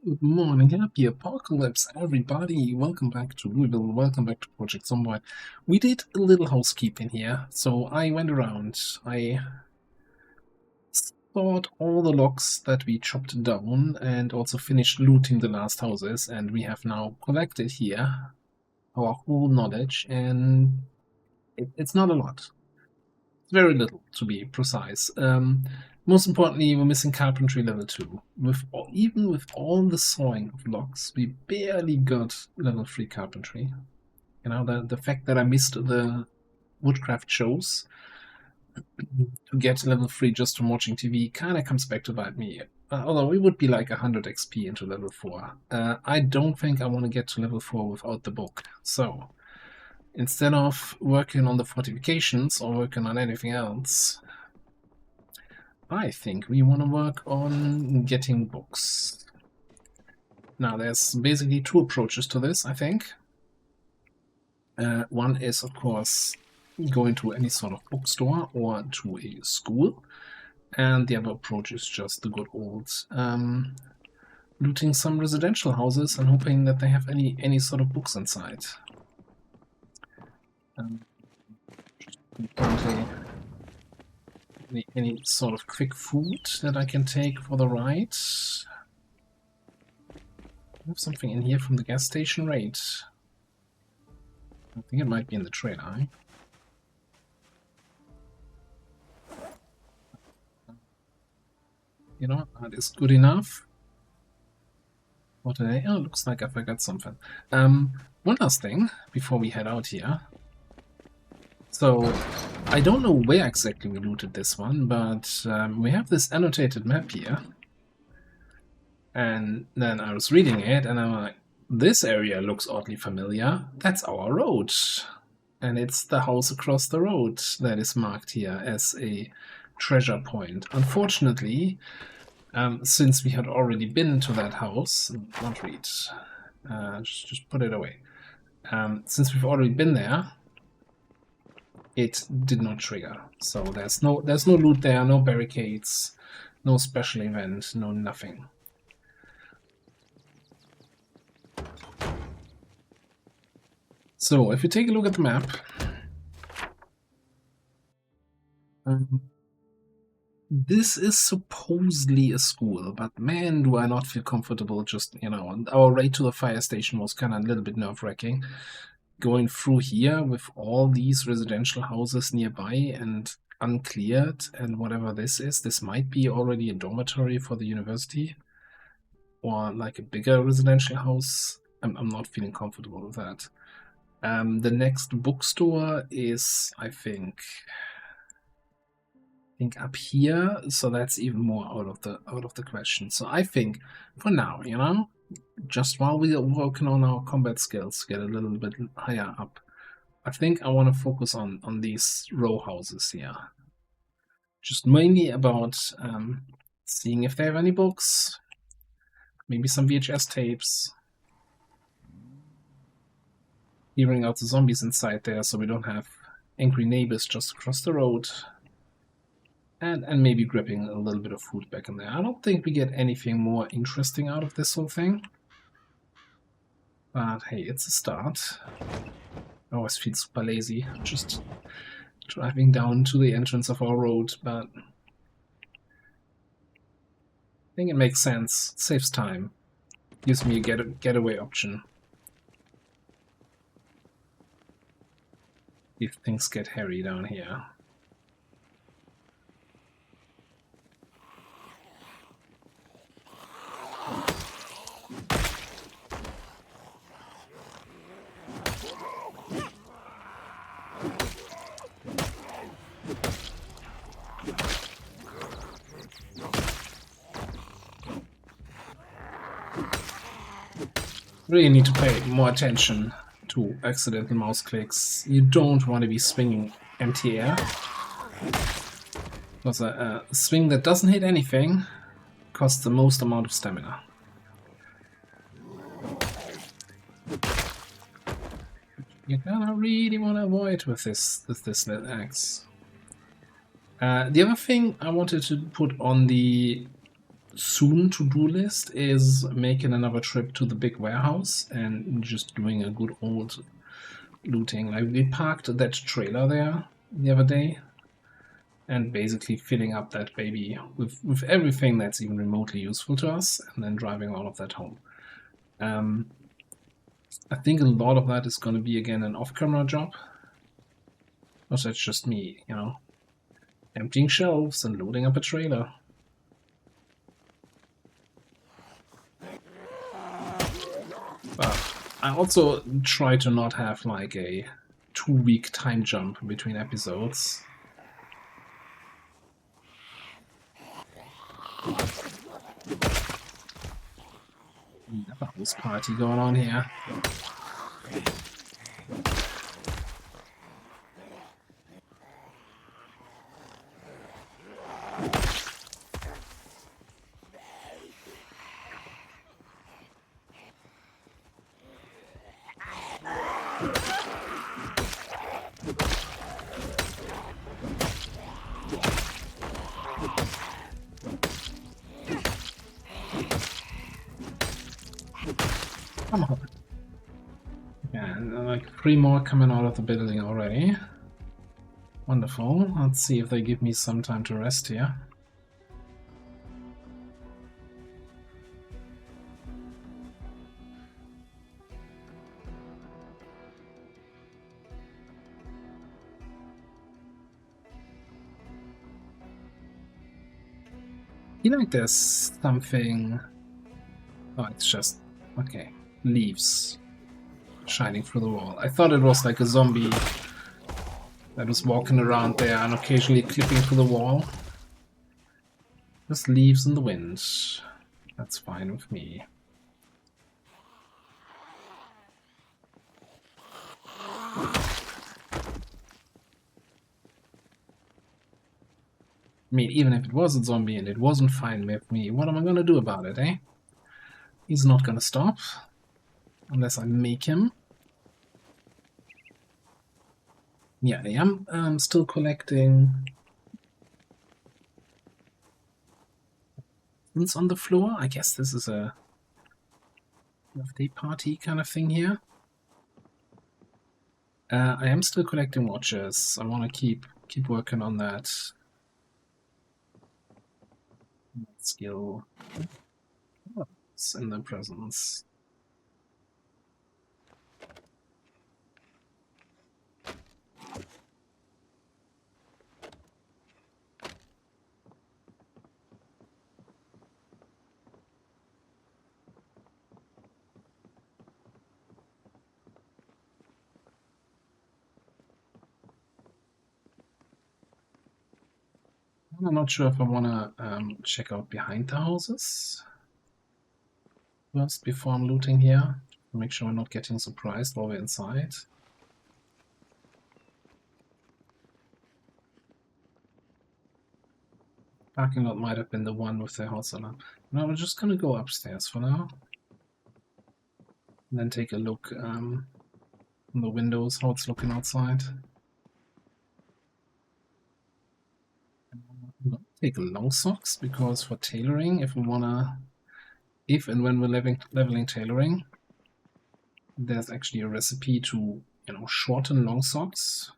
Good morning, happy apocalypse, everybody. Welcome back to Louisville, welcome back to Project Zomboid. We did a little housekeeping here, so I went around, I thought all the logs that we chopped down and also finished looting the last houses, and we have now collected here our whole knowledge, and it's not a lot. It's very little, to be precise. Most importantly, we're missing carpentry level 2. Even with all the sawing of logs, we barely got level 3 carpentry. You know, the fact that I missed the woodcraft shows to get level 3 just from watching TV kind of comes back to bite me. Although we would be like 100 XP into level 4. I don't think I want to get to level 4 without the book. So, instead of working on the fortifications or working on anything else, I think we want to work on getting books. Now, there's basically two approaches to this, I think. One is, of course, going to any sort of bookstore or to a school. And the other approach is just the good old looting some residential houses and hoping that they have any sort of books inside. Any sort of quick food that I can take for the ride? I have something in here from the gas station raid. I think it might be in the trailer. You know, that is good enough. What did I... Oh, looks like I forgot something. One last thing before we head out here. So, I don't know where exactly we looted this one, but we have this annotated map here. And then I was reading it, and I'm like, this area looks oddly familiar. That's our road. And it's the house across the road that is marked here as a treasure point. Unfortunately, since we had already been to that house, not read, just put it away. Since we've already been there, it did not trigger. So there's no loot there, no barricades, no special event, no nothing. So if you take a look at the map, this is supposedly a school, but man, do I not feel comfortable just, you know, our raid to the fire station was kind of a little bit nerve-wracking. Going through here with all these residential houses nearby and uncleared, and whatever this is, this might be already a dormitory for the university, or like a bigger residential house. I'm not feeling comfortable with that. The next bookstore is, I think up here, so that's even more out of the question. So I think for now, you know, just while we are working on our combat skills, get a little bit higher up, I think I want to focus on these row houses here. Just mainly about seeing if they have any books, maybe some VHS tapes, hearing out the zombies inside there so we don't have angry neighbors just across the road, and maybe grabbing a little bit of food back in there. I don't think we get anything more interesting out of this whole thing. But hey, it's a start. I always feel super lazy just driving down to the entrance of our road, but I think it makes sense. It saves time. Gives me a getaway option if things get hairy down here. Really need to pay more attention to accidental mouse clicks. You don't want to be swinging empty air, because a swing that doesn't hit anything costs the most amount of stamina. You're gonna really want to avoid with this axe. The other thing I wanted to put on the soon to-do list is making another trip to the big warehouse and just doing a good old looting. Like, we parked that trailer there the other day and basically filling up that baby with everything that's even remotely useful to us, and then driving all of that home. I think a lot of that is going to be, again, an off-camera job. Or that's just me, you know, emptying shelves and loading up a trailer. But I also try to not have like a 2-week time jump between episodes. Another house party going on here. Come on. Yeah, like 3 more coming out of the building already. Wonderful. Let's see if they give me some time to rest here. You know, like there's something... Oh, it's just... Okay. Leaves shining through the wall. I thought it was like a zombie that was walking around there and occasionally clipping through the wall. Just leaves in the wind. That's fine with me. I mean, even if it was a zombie and it wasn't fine with me, what am I gonna do about it, eh? He's not gonna stop. Unless I make him. Yeah, I am still collecting things on the floor. I guess this is a birthday party kind of thing here. I am still collecting watches. I want to keep working on that. Skill. Oh, it's in the presence. I'm not sure if I want to check out behind the houses first before I'm looting here. Make sure I'm not getting surprised while we're inside. Parking lot might have been the one with the house alarm. No, we're just gonna go upstairs for now. And then take a look from the windows, how it's looking outside. Take long socks, because for tailoring, if and when we're leveling tailoring, there's actually a recipe to, you know, shorten long socks.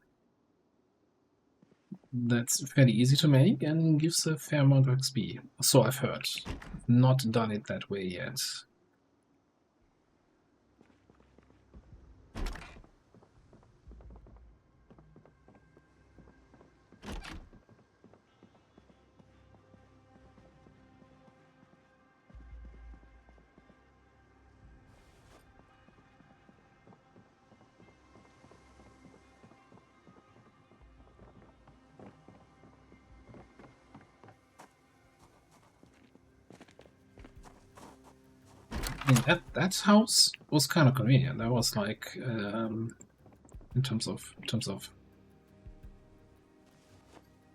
That's fairly easy to make and gives a fair amount of XP. So I've heard. Not done it that way yet. I mean, that house was kind of convenient. That was like, in terms of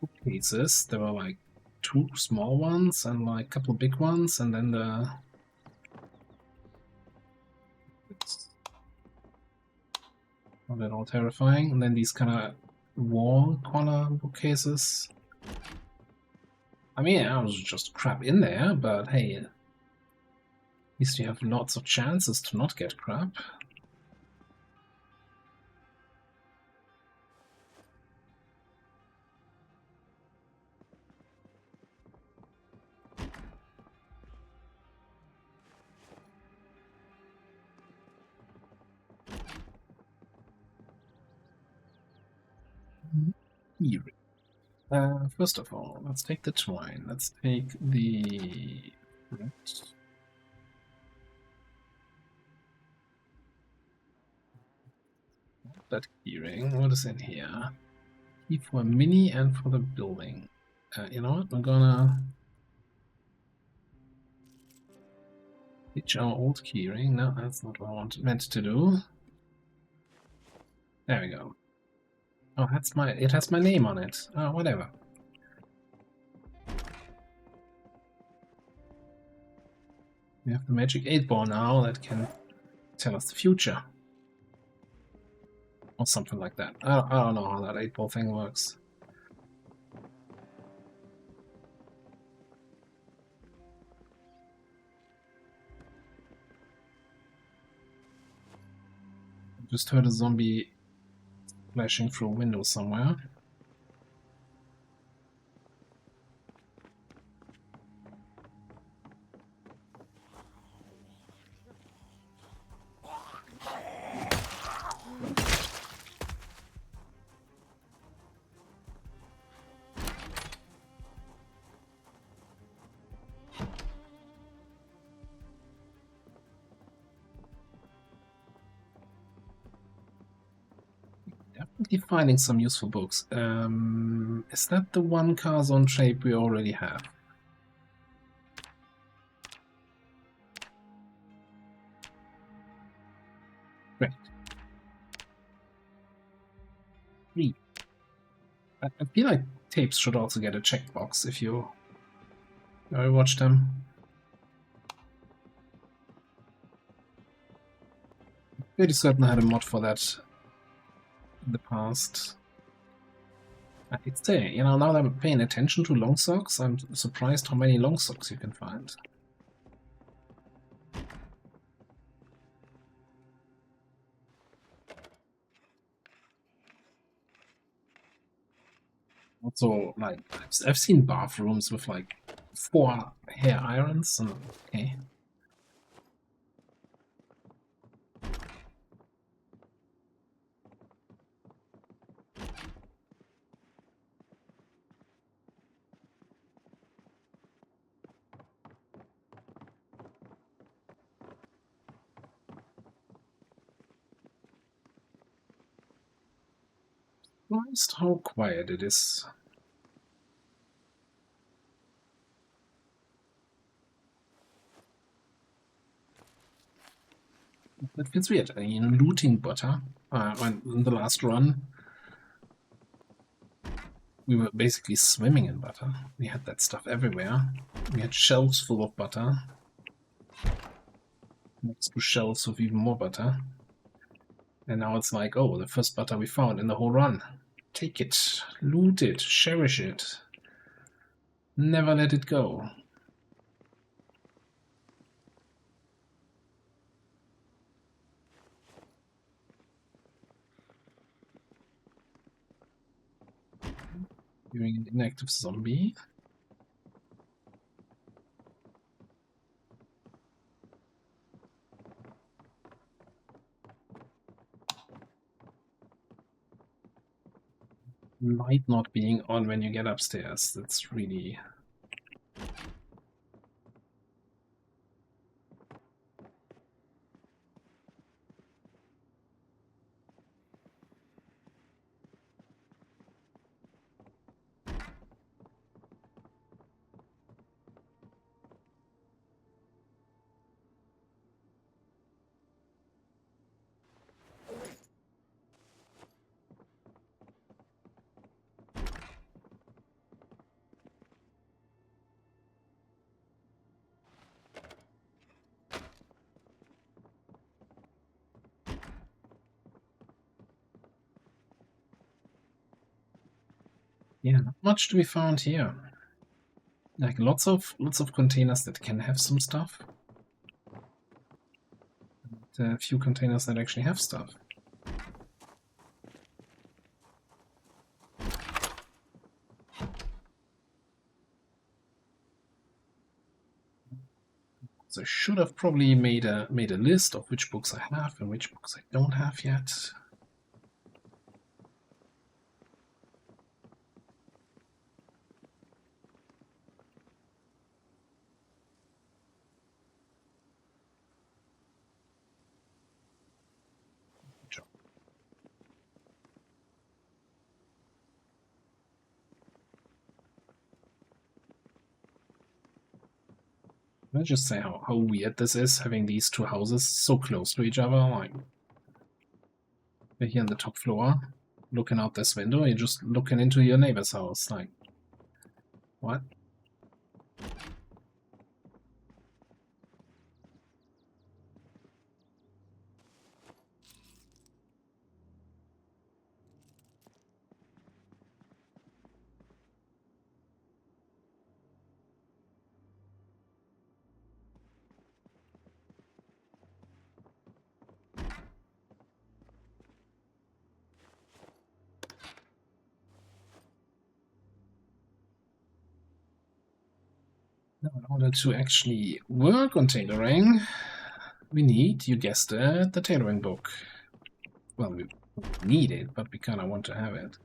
bookcases, there were like 2 small ones and like a couple big ones, and then it's not at all terrifying. And then these kind of wall corner bookcases. I mean, I was just crap in there, but hey, at least you have lots of chances to not get crap. Here. First of all, let's take the twine. Let's take the that keyring. What is in here? Key for a mini and for the building. You know what? We're gonna ditch our old keyring. No, that's not what I meant to do. There we go. Oh, that's my. It has my name on it. Oh, whatever. We have the magic 8-ball now that can tell us the future. Or something like that. I don't know how that 8-ball thing works. Just heard a zombie flashing through a window somewhere. Definitely finding some useful books. Is that the one Carzon shape we already have? Great. 3. I feel like tapes should also get a checkbox if you watch them. Pretty certain I had a mod for that in the past. I'd say, you know, now that I'm paying attention to long socks, I'm surprised how many long socks you can find. Also, like, I've seen bathrooms with like 4 hair irons. And, okay. Surprised how quiet it is. That feels weird. I mean, looting butter. In the last run, we were basically swimming in butter. We had that stuff everywhere. We had shelves full of butter. Next to shelves with even more butter. And now it's like, oh, the first butter we found in the whole run. Take it, loot it, cherish it. Never let it go. Hearing an inactive zombie. Light not being on when you get upstairs. That's really... Yeah, not much to be found here. Like lots of containers that can have some stuff. And a few containers that actually have stuff. So I should have probably made a list of which books I have and which books I don't have yet. Let's just say how weird this is, having these two houses so close to each other. Like, we're here on the top floor, looking out this window, you're just looking into your neighbor's house. Like, what? Now, in order to actually work on tailoring, we need, you guessed it, the tailoring book. Well, we need it, but we kind of want to have it.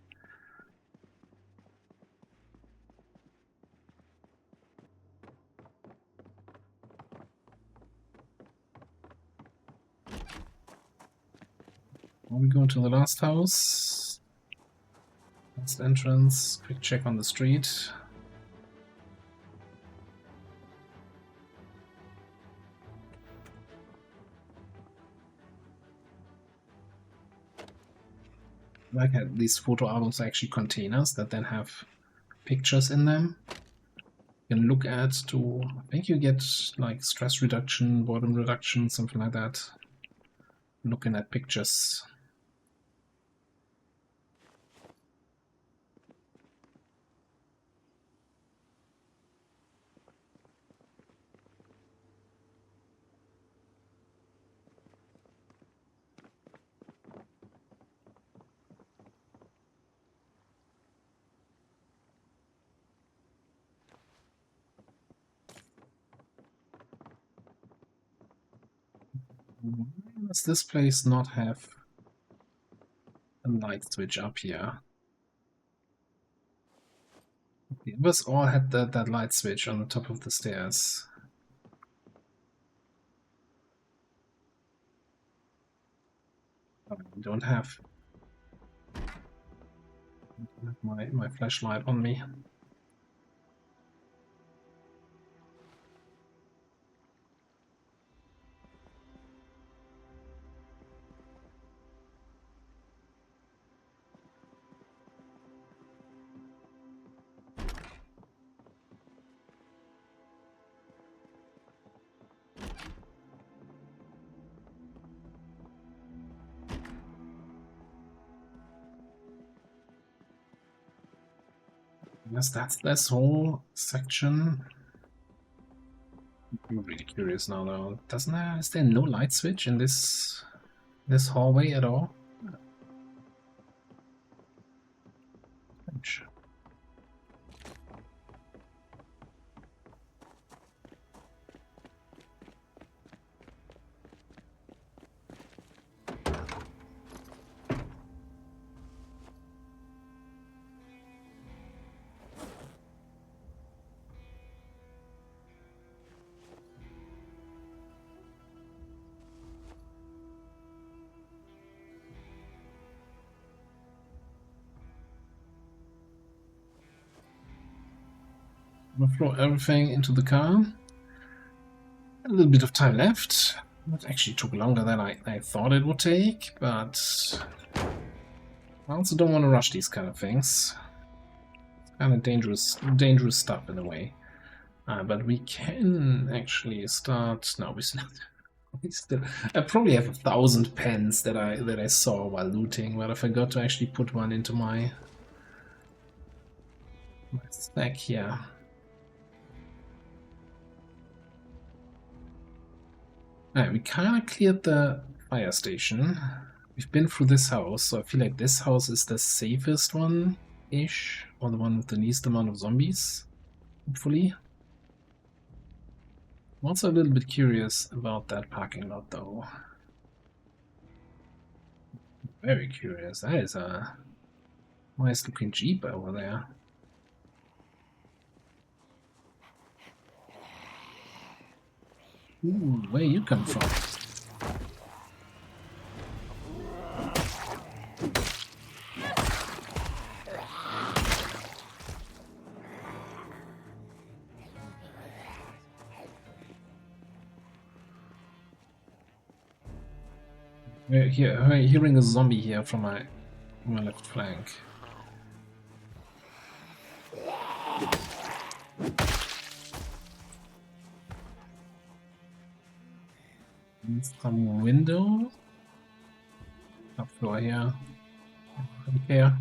When we go to the last house, last entrance, quick check on the street. Like these photo albums are actually containers that then have pictures in them. You can look at to, I think you get like stress reduction, boredom reduction, something like that. Looking at pictures. Why does this place not have a light switch up here? The others all had that light switch on the top of the stairs. I don't have my flashlight on me. Yes, that's this whole section. I'm really curious now though. Is there no light switch in this hallway at all? Strange. I'm gonna throw everything into the car. A little bit of time left. It actually took longer than I thought it would take, but I also don't want to rush these kind of things. It's kind of dangerous stuff in a way. But we can actually start. No, we still. I probably have 1,000 pens that I saw while looting, but I forgot to actually put one into my stack here. Alright, we kind of cleared the fire station. We've been through this house, so I feel like this house is the safest one-ish, or the one with the least amount of zombies, hopefully. I'm also a little bit curious about that parking lot, though. Very curious. That is a nice looking Jeep over there. Ooh, where you come from? We're hearing a zombie here from my left flank. Some window. Top floor here. Don't care.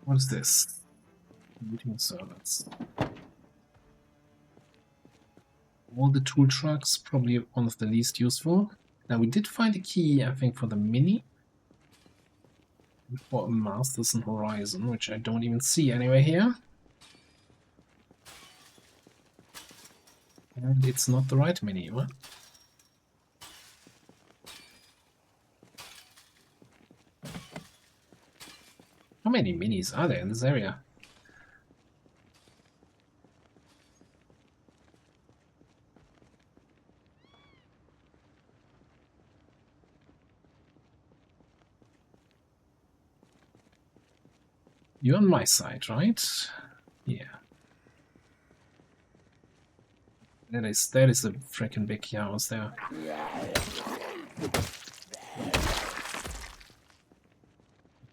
What is this? Meeting servants. All the tool trucks, probably one of the least useful. Now we did find a key, I think, for the mini. For Masters and Horizon, which I don't even see anywhere here. And it's not the right mini, what? How many minis are there in this area? You're on my side, right? Yeah. That is a freaking big house there.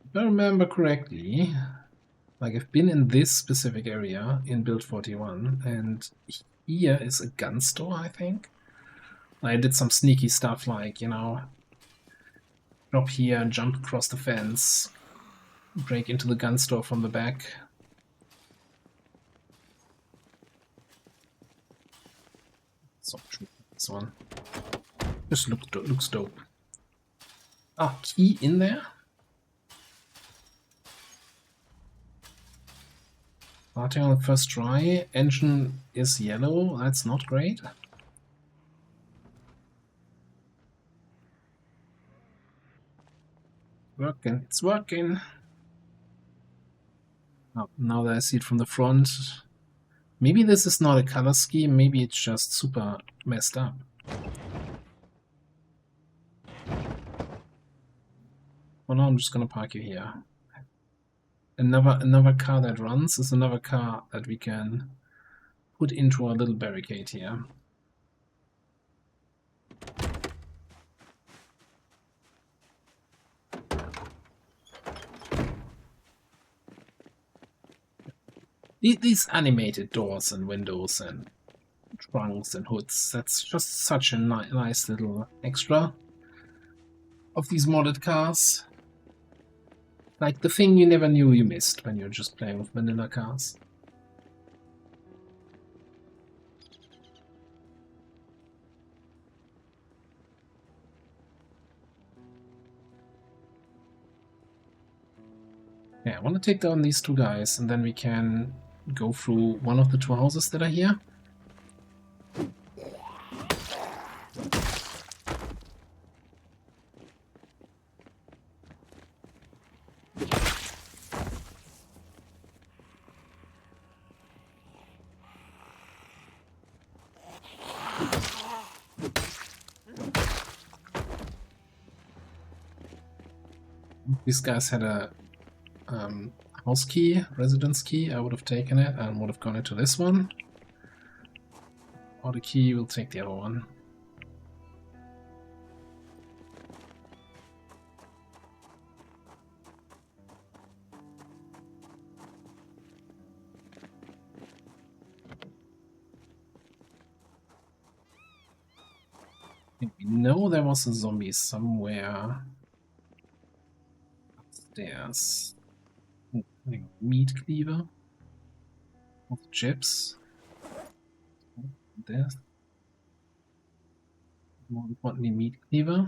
If I remember correctly, like I've been in this specific area in Build 41, and here is a gun store, I think. I did some sneaky stuff like, you know, drop here, jump across the fence, break into the gun store from the back. So this one just looks dope. Ah, key in there. Starting on the first try. Engine is yellow. That's not great. Working. It's working. Oh, now that I see it from the front. Maybe this is not a color scheme. Maybe it's just super messed up. Well, now I'm just gonna park you here. Another car that runs is another car that we can put into our little barricade here. These animated doors and windows and trunks and hoods, that's just such a nice little extra of these modded cars. Like the thing you never knew you missed when you're just playing with vanilla cars. Yeah, I want to take down these two guys, and then we can go through one of the two houses that are here. These guys had a house key, residence key. I would have taken it and would have gone into this one. Or the key will take the other one. We know there was a zombie somewhere Stairs. Meat cleaver. With chips. This. More importantly, meat cleaver.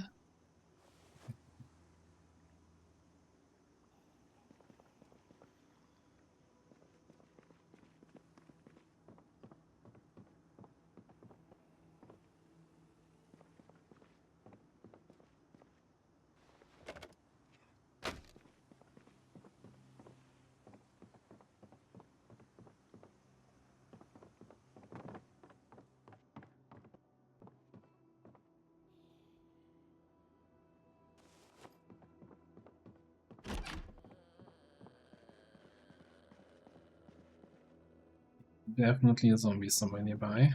Definitely a zombie somewhere nearby.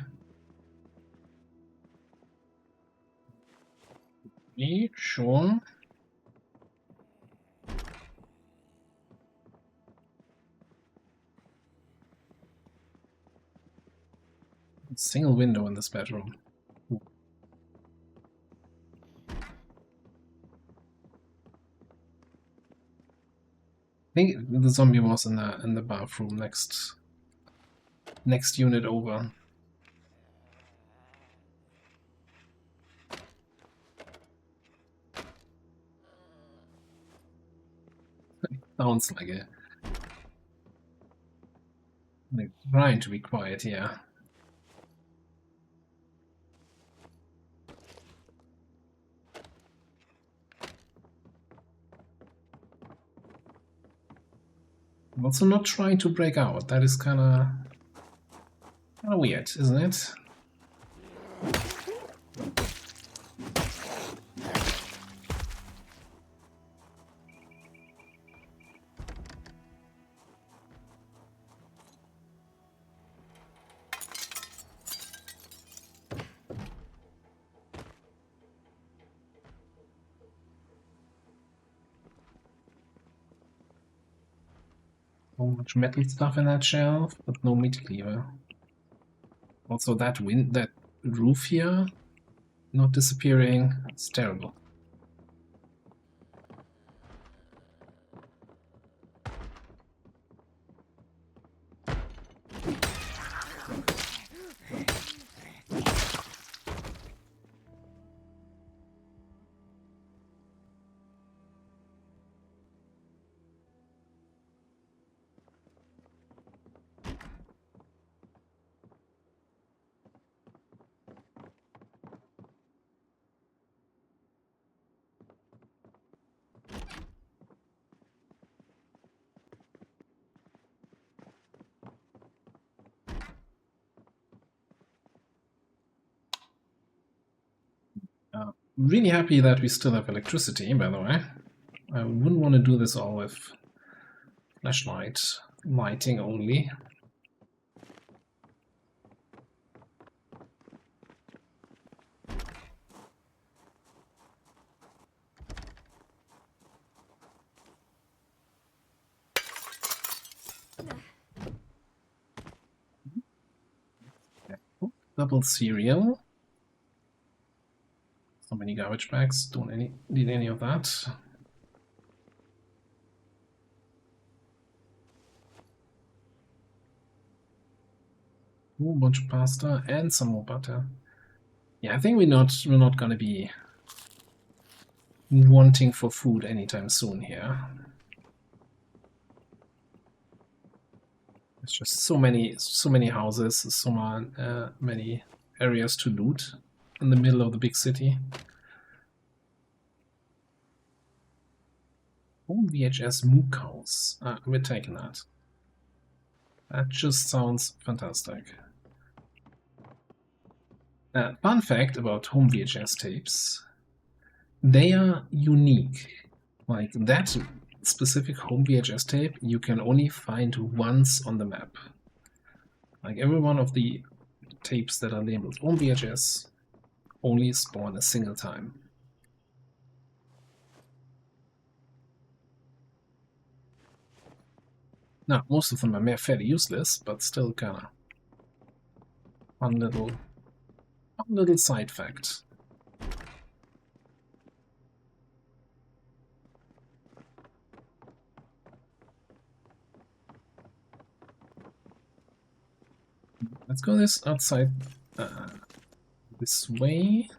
Me, sure. Single window in this bedroom. I think the zombie was in the bathroom next unit over. Sounds like it. They're trying to be quiet here. I'm also not trying to break out. That is kind of weird, isn't it? So much metal stuff in that shelf, but no meat cleaver. Also, that roof here, not disappearing. It's terrible. Really happy that we still have electricity, by the way. I wouldn't want to do this all with flashlight lighting only. Double cereal. So many garbage bags. Don't need any of that. Ooh, a bunch of pasta and some more butter. Yeah, I think we're not gonna be wanting for food anytime soon here. There's just so many houses, so many areas to loot in the middle of the big city. Oh, VHS Mook House. We're taking that. That just sounds fantastic. Fun fact about home VHS tapes. They are unique. Like that specific home VHS tape you can only find once on the map. Like every one of the tapes that are labeled home VHS only spawn a single time. Now, most of them are fairly useless, but still kinda fun little side fact. Let's go this outside this way.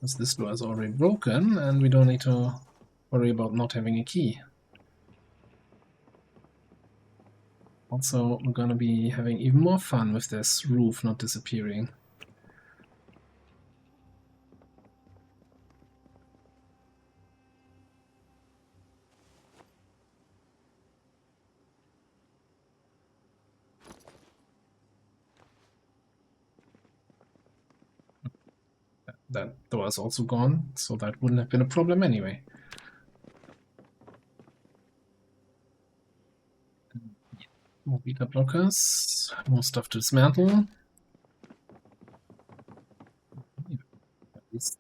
Because this door is already broken and we don't need to worry about not having a key. Also, we're gonna be having even more fun with this roof not disappearing. That door is also gone, so that wouldn't have been a problem anyway. More beta blockers, more stuff to dismantle.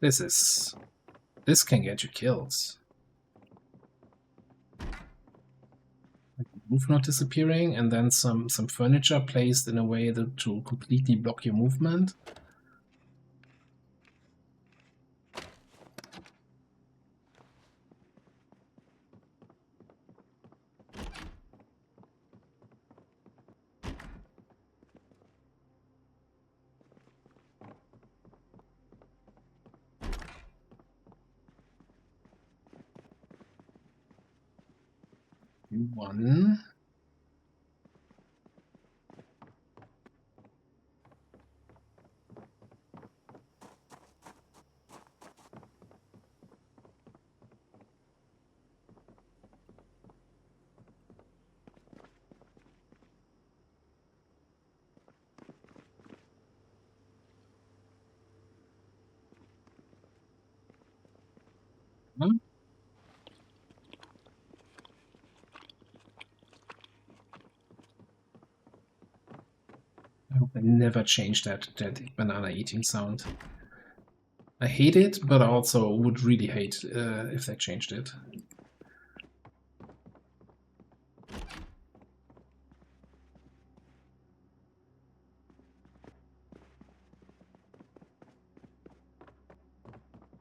This can get you killed. Like the roof not disappearing, and then some furniture placed in a way to completely block your movement. One. I hope they never change that banana eating sound. I hate it, but I also would really hate if they changed it.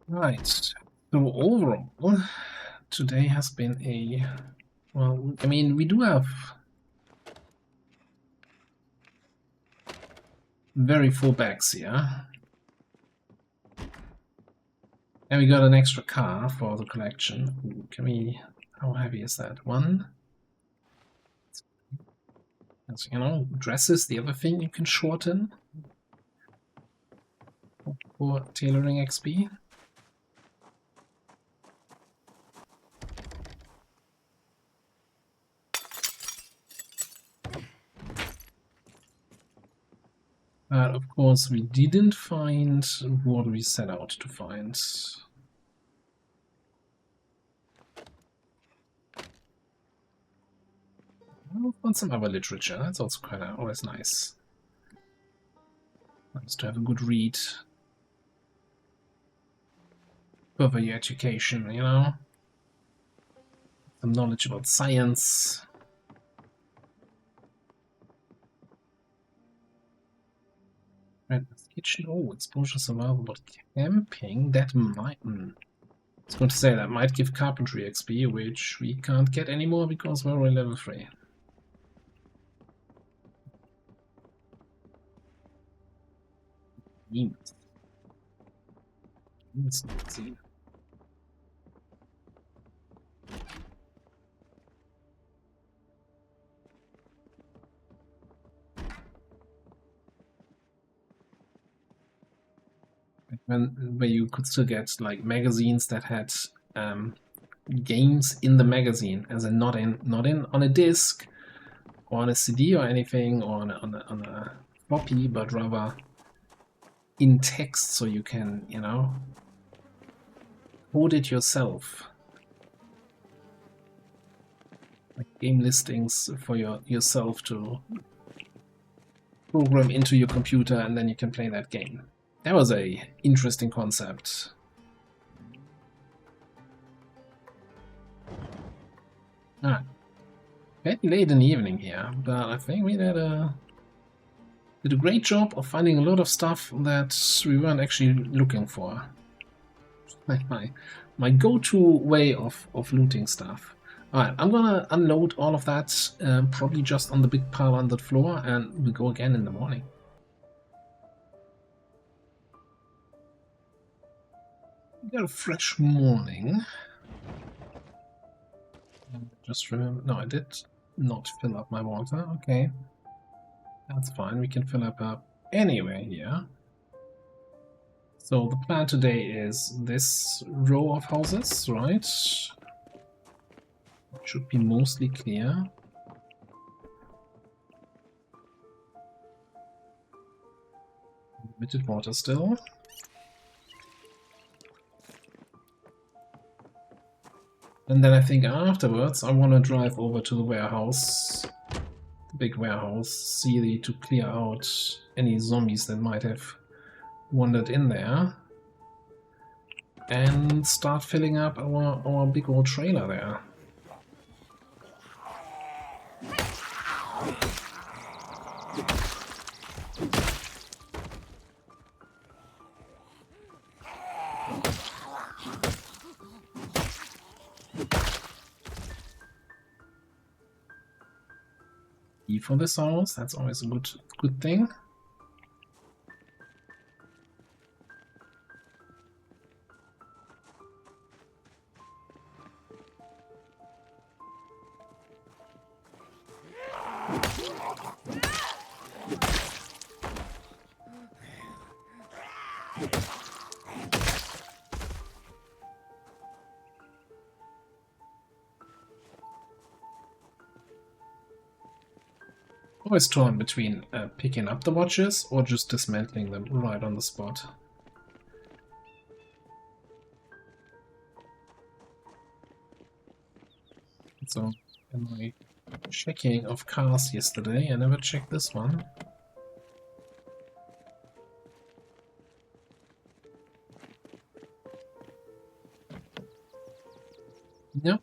Right. So overall, today has been a... Well, I mean, we do have very full bags here. And we got an extra car for the collection. Ooh, can we... How heavy is that? One? As you know, dresses, the other thing you can shorten for tailoring XP. But of course we didn't find what we set out to find. I'll find some other literature, that's also kind of always nice. Nice to have a good read. Further your education, you know? Some knowledge about science. Right, kitchen. Oh, exposure survival, but camping, that might... I was going to say that might give carpentry XP, which we can't get anymore because we're already level 3. Let's not see. Where you could still get like magazines that had games in the magazine, as in not in on a disc or on a CD or anything, or on a floppy, but rather in text, so you can, you know, code it yourself. Like game listings for yourself to program into your computer, and then you can play that game. That was a interesting concept. Ah, very late in the evening here, but I think we did a great job of finding a lot of stuff that we weren't actually looking for. Like my go-to way of looting stuff. Alright, I'm gonna unload all of that, probably just on the big pile on the floor, and we'll go again in the morning. We got a fresh morning. Just remember, no, I did not fill up my water. Okay, that's fine. We can fill up anywhere here. So the plan today is this row of houses, right? Should be mostly clear. Limited water still. And then I think afterwards I want to drive over to the warehouse, the big warehouse, see to clear out any zombies that might have wandered in there, and start filling up our big old trailer there. E for this house, that's always a good thing. Always torn between picking up the watches or just dismantling them right on the spot. So, in my checking of cars yesterday, I never checked this one. Yep.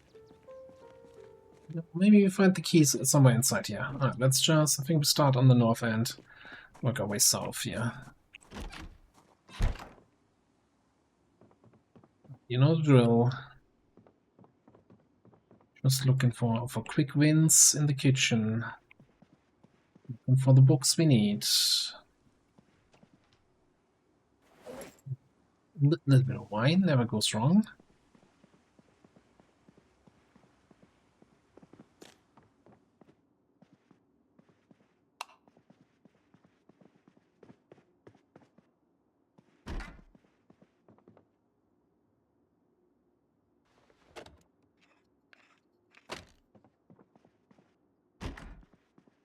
Maybe we find the keys somewhere inside here. Alright, let's just, I think we start on the north end, work our way south here. You know the drill. Just looking for quick wins in the kitchen. Looking for the books we need. Little bit of wine never goes wrong.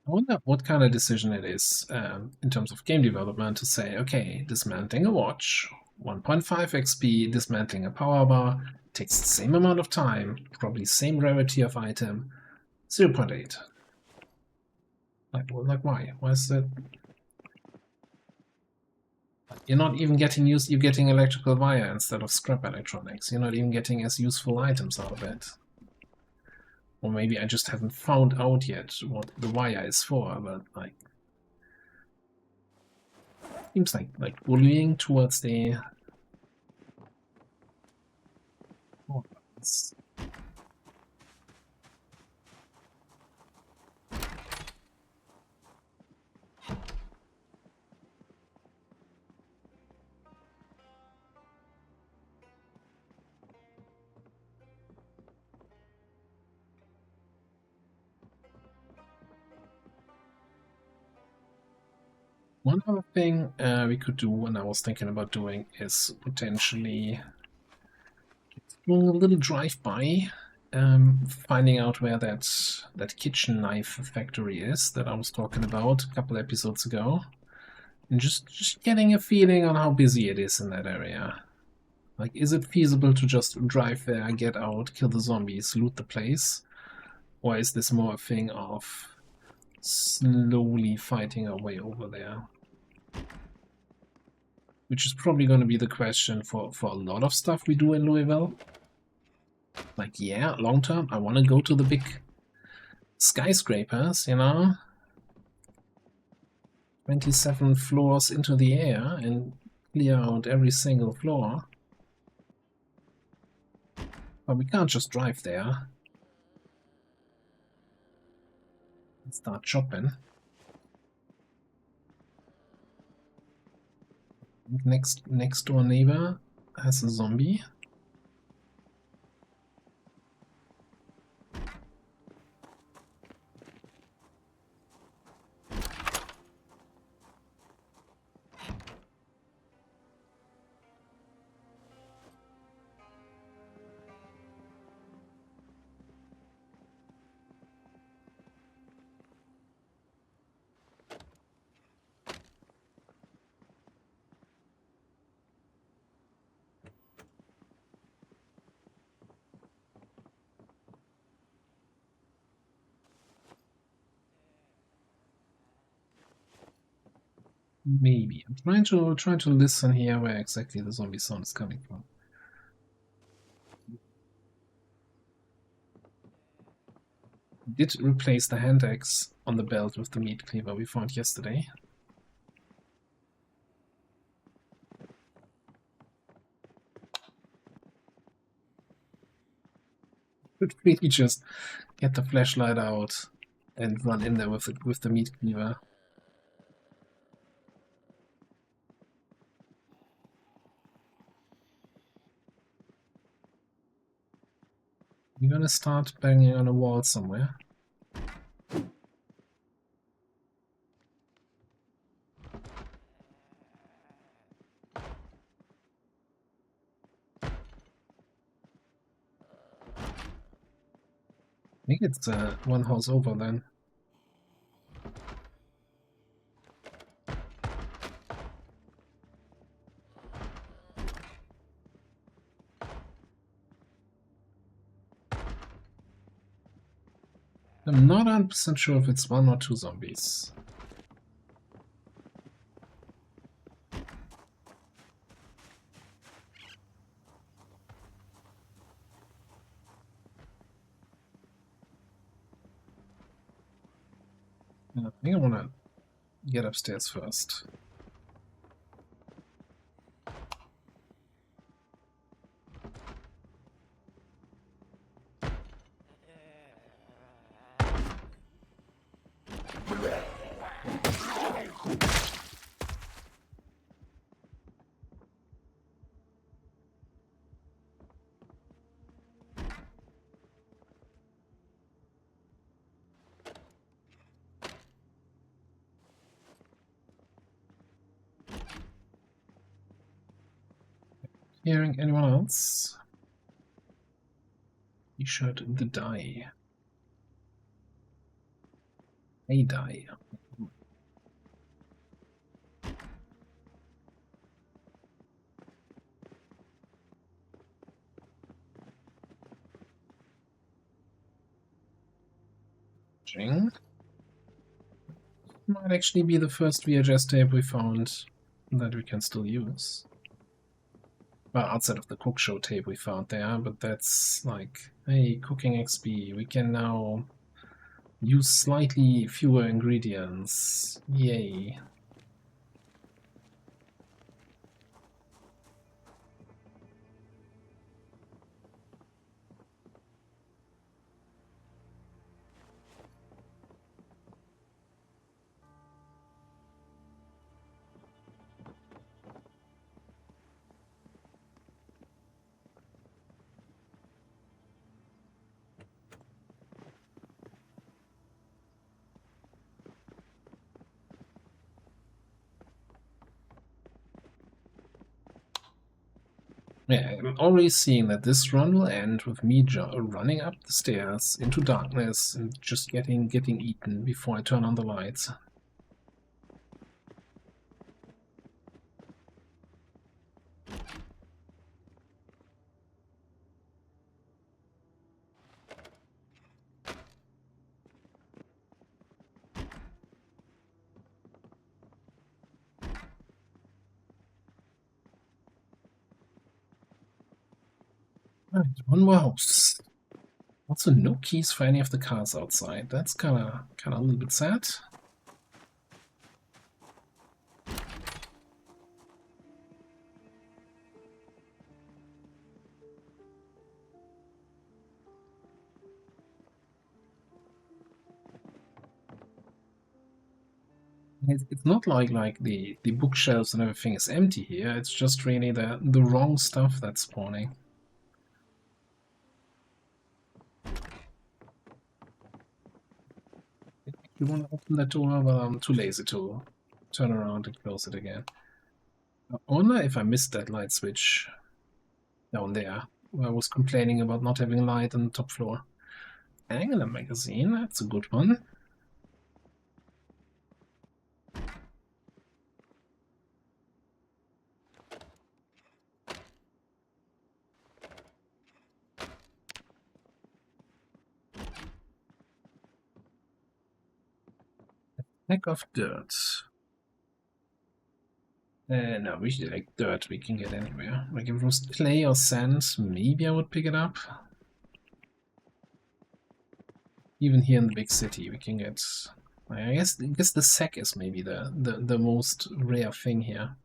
I wonder what kind of decision it is in terms of game development to say, okay, dismantling a watch, 1.5 XP, dismantling a power bar, takes the same amount of time, probably same rarity of item, 0.8. Like why? Why is that? You're not even getting used, you're getting electrical wire instead of scrap electronics. You're not even getting as useful items out of it. Or maybe I just haven't found out yet what the wire is for, but like seems like bullying towards the One other thing we could do, and I was thinking about doing, is potentially doing a little drive-by, finding out where that kitchen knife factory is that I was talking about a couple episodes ago, and just getting a feeling on how busy it is in that area. Like, is it feasible to just drive there, get out, kill the zombies, loot the place, or is this more a thing of slowly fighting our way over there? Which is probably going to be the question for a lot of stuff we do in Louisville. Like, yeah, long term, I want to go to the big skyscrapers, you know? 27 floors into the air and clear out every single floor. But we can't just drive there. Start chopping. Next door neighbor has a zombie. Maybe. I'm trying to listen here where exactly the zombie sound is coming from. Did replace the hand axe on the belt with the meat cleaver we found yesterday. Could really just get the flashlight out and run in there with it with the meat cleaver. You're gonna start banging on a wall somewhere. I think it's one house over then. I'm not 100% sure if it's one or two zombies. Yeah, I think I want to get upstairs first. Hearing anyone else? T-shirt the die. A die. Jing. Might actually be the first VHS tape we found that we can still use. Well, outside of the cook show tape we found there, but that's like, hey, cooking XP, we can now use slightly fewer ingredients. Yay. Yeah, I'm already seeing that this run will end with me running up the stairs into darkness and just getting eaten before I turn on the lights. Right, one more house. Also, no keys for any of the cars outside. That's kind of a little bit sad. It's not like the bookshelves and everything is empty here. It's just really the wrong stuff that's spawning. You want to open that door? Well, I'm too lazy to turn around and close it again. I wonder if I missed that light switch down there. I was complaining about not having light on the top floor. Angular magazine, that's a good one. Lack of dirt. No, we should like dirt we can get anywhere. Like if it was clay or sand, maybe I would pick it up. Even here in the big city, we can get. I guess the sack is maybe the most rare thing here.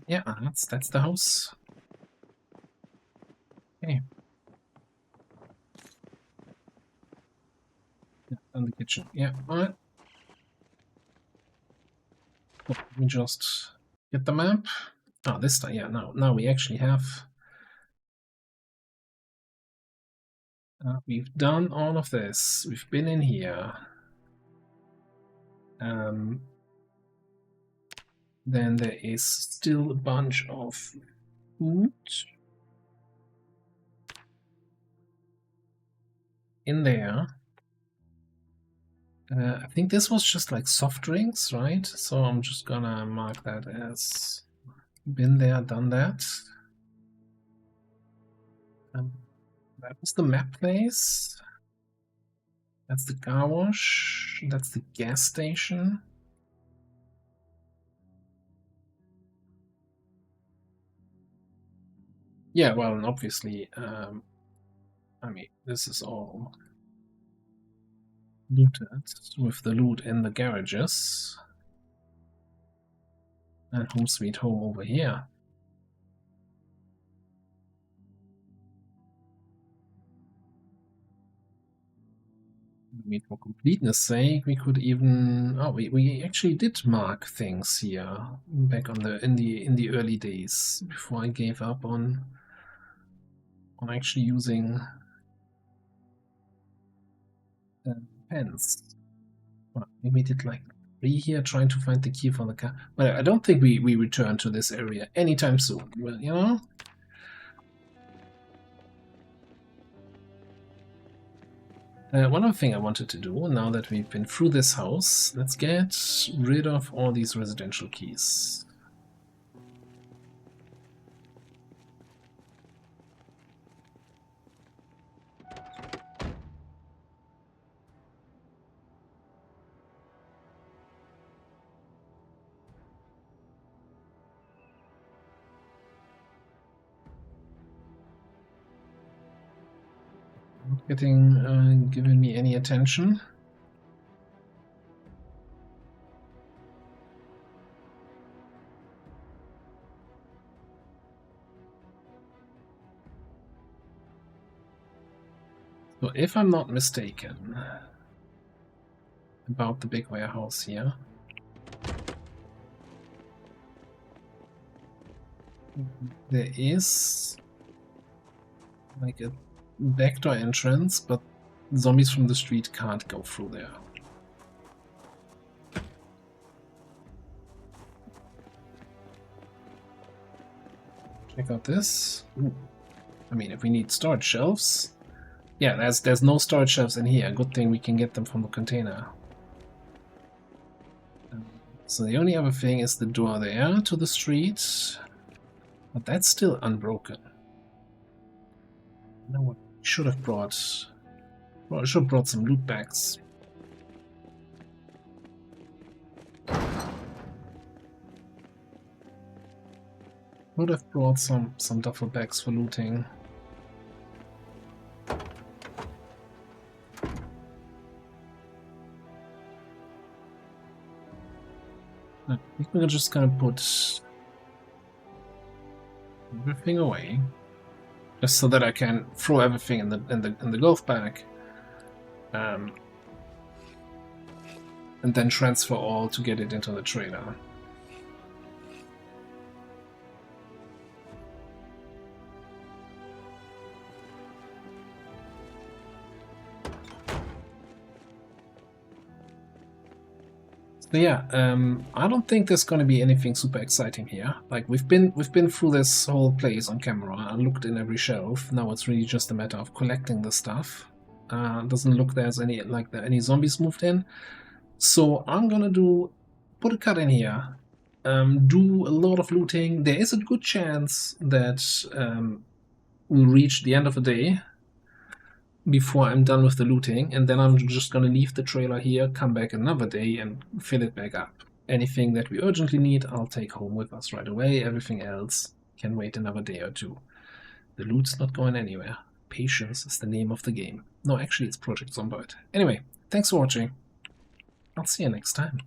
Yeah, that's the house. Okay. Yeah, and the kitchen. Yeah, alright. Let me just get the map. Oh, this time, yeah, now we actually have. We've done all of this. We've been in here. Then there is still a bunch of food in there. I think this was just like soft drinks, right? So I'm just gonna mark that as been there, done that. That was the map place. That's the car wash. That's the gas station. Yeah, well, and obviously, I mean, this is all looted with the loot in the garages. And home sweet home over here. I mean, for completeness sake, we could even we actually did mark things here back on in the early days before I gave up on actually using pens. Well, we did like 3 here trying to find the key for the car. But I don't think we return to this area anytime soon. Well, you know. One other thing I wanted to do, now that we've been through this house, let's get rid of all these residential keys. Not getting giving me any attention. So if I'm not mistaken about the big warehouse here, there is like a backdoor entrance, but zombies from the street can't go through there. Check out this. Ooh. I mean, if we need storage shelves, yeah, there's no storage shelves in here. Good thing we can get them from the container. So the only other thing is the door there to the street, but that's still unbroken. You know what? Should have brought. Well, I should have brought some loot bags. Would have brought some duffel bags for looting. I think we're just gonna put everything away, just so that I can throw everything in the golf bag. and then transfer all to get it into the trailer. So yeah, I don't think there's gonna be anything super exciting here. Like we've been through this whole place on camera. I looked in every shelf. Now it's really just a matter of collecting the stuff. Doesn't look there's any zombies moved in. So I'm gonna put a cut in here. Do a lot of looting. There is a good chance that we'll reach the end of the day before I'm done with the looting, and then I'm just gonna leave the trailer here, come back another day and fill it back up. Anything that we urgently need, I'll take home with us right away. Everything else can wait another day or two. The loot's not going anywhere. Patience is the name of the game. No, actually it's Project Zomboid. Anyway, thanks for watching. I'll see you next time.